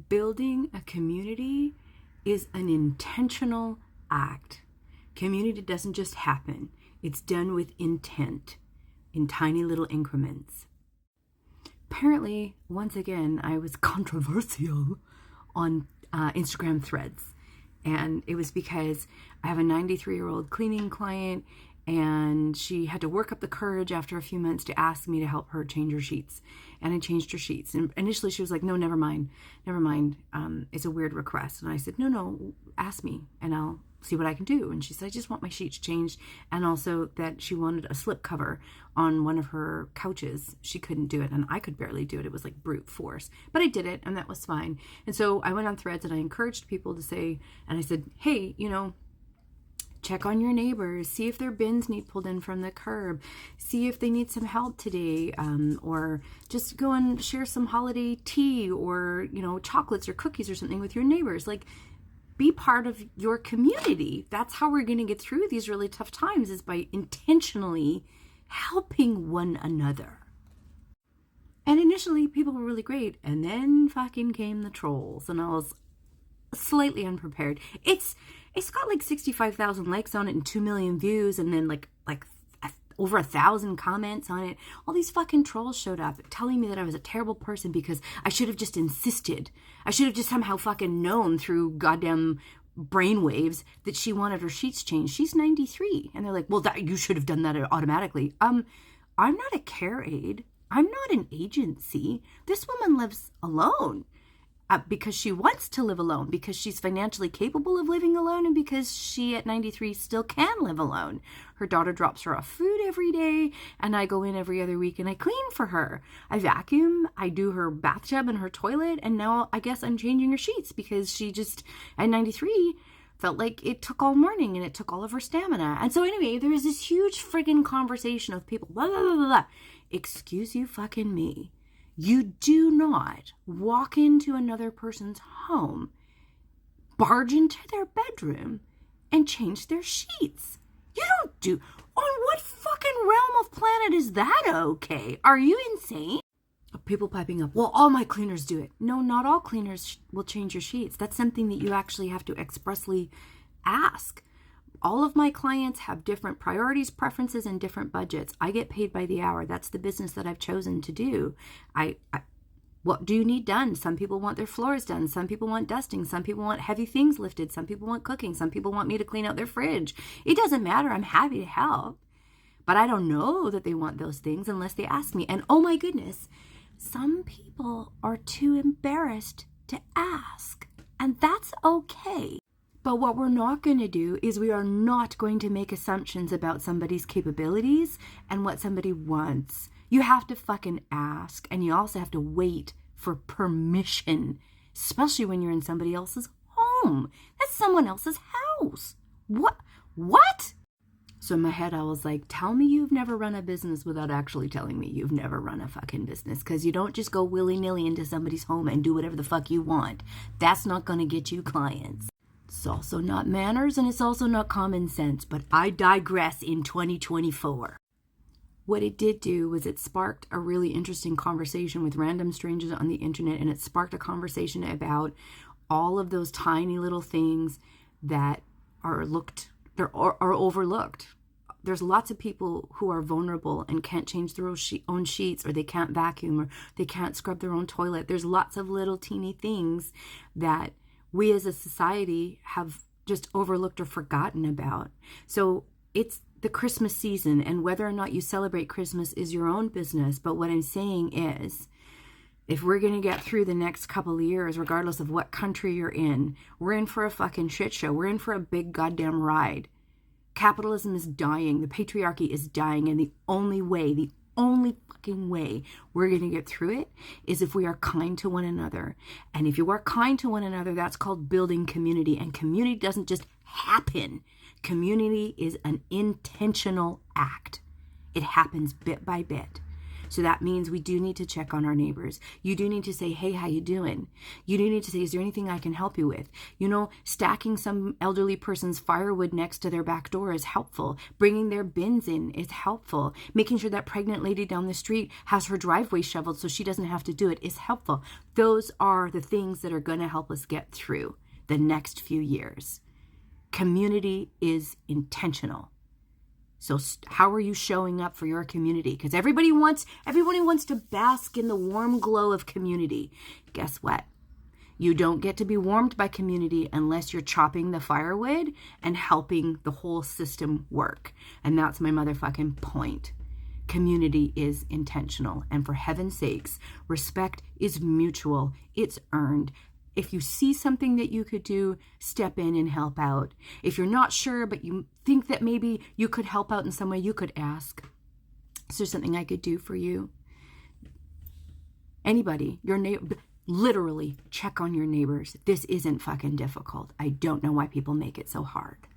Building a community is an intentional act. Community doesn't just happen. It's done with intent in tiny little increments. Apparently, once again, I was controversial on Instagram threads. And it was because I have a 93-year-old cleaning client, and she had to work up the courage after a few months to ask me to help her change her sheets. And I changed her sheets. And initially she was like, no, never mind. It's a weird request. And I said, no, ask me and I'll see what I can do. And she said, I just want my sheets changed. And also that she wanted a slip cover on one of her couches. She couldn't do it, and I could barely do it. It was like brute force. But I did it, and that was fine. And so I went on threads and I encouraged people to say, and I said, hey, check on your neighbors, see if their bins need pulled in from the curb, see if they need some help today, or just go and share some holiday tea or, chocolates or cookies or something with your neighbors. Like, be part of your community. That's how we're going to get through these really tough times, is by intentionally helping one another. And initially people were really great, and then fucking came the trolls, and I was slightly unprepared. It's got like 65,000 likes on it and 2 million views, and then like over 1,000 comments on it. All these fucking trolls showed up telling me that I was a terrible person because I should have just insisted. I should have just somehow fucking known through goddamn brainwaves that she wanted her sheets changed. She's 93. And they're like, well, you should have done that automatically. I'm not a care aide. I'm not an agency. This woman lives alone. Because she wants to live alone, because she's financially capable of living alone, and because she at 93 still can live alone. Her daughter drops her off food every day, and I go in every other week and I clean for her. I vacuum, I do her bathtub and her toilet, and now I guess I'm changing her sheets because she just, at 93, felt like it took all morning and it took all of her stamina. And so anyway, there was this huge friggin' conversation of people, blah, blah, blah, blah, blah. Excuse you fucking me. You do not walk into another person's home, barge into their bedroom, and change their sheets. You don't do... On what fucking realm of planet is that okay? Are you insane? People piping up, well, all my cleaners do it. No, not all cleaners will change your sheets. That's something that you actually have to expressly ask. All of my clients have different priorities, preferences, and different budgets. I get paid by the hour. That's the business that I've chosen to do. What do you need done? Some people want their floors done. Some people want dusting. Some people want heavy things lifted. Some people want cooking. Some people want me to clean out their fridge. It doesn't matter. I'm happy to help. But I don't know that they want those things unless they ask me. And oh my goodness, some people are too embarrassed to ask. And that's okay. But what we're not going to do is we are not going to make assumptions about somebody's capabilities and what somebody wants. You have to fucking ask, and you also have to wait for permission, especially when you're in somebody else's home. That's someone else's house. What? So in my head, I was like, tell me you've never run a business without actually telling me you've never run a fucking business, because you don't just go willy-nilly into somebody's home and do whatever the fuck you want. That's not going to get you clients. It's also not manners, and it's also not common sense, but I digress in 2024. What it did do was it sparked a really interesting conversation with random strangers on the internet, and it sparked a conversation about all of those tiny little things that are overlooked. There's lots of people who are vulnerable and can't change their own sheets, or they can't vacuum, or they can't scrub their own toilet. There's lots of little teeny things that we as a society have just overlooked or forgotten about. So it's the Christmas season, and whether or not you celebrate Christmas is your own business. But what I'm saying is, if we're going to get through the next couple of years, regardless of what country you're in, we're in for a fucking shit show. We're in for a big goddamn ride. Capitalism is dying. The patriarchy is dying. And the only fucking way we're going to get through it is if we are kind to one another. And if you are kind to one another, that's called building community. And community doesn't just happen. Community is an intentional act. It happens bit by bit. So that means we do need to check on our neighbors. You do need to say, hey, how you doing? You do need to say, is there anything I can help you with? You know, stacking some elderly person's firewood next to their back door is helpful. Bringing their bins in is helpful. Making sure that pregnant lady down the street has her driveway shoveled so she doesn't have to do it is helpful. Those are the things that are going to help us get through the next few years. Community is intentional. So how are you showing up for your community? Because everybody wants to bask in the warm glow of community. Guess what? You don't get to be warmed by community unless you're chopping the firewood and helping the whole system work. And that's my motherfucking point. Community is intentional. And for heaven's sakes, respect is mutual. It's earned. If you see something that you could do, step in and help out. If you're not sure, but you think that maybe you could help out in some way, you could ask, is there something I could do for you? Anybody, your neighbor, literally check on your neighbors. This isn't fucking difficult. I don't know why people make it so hard.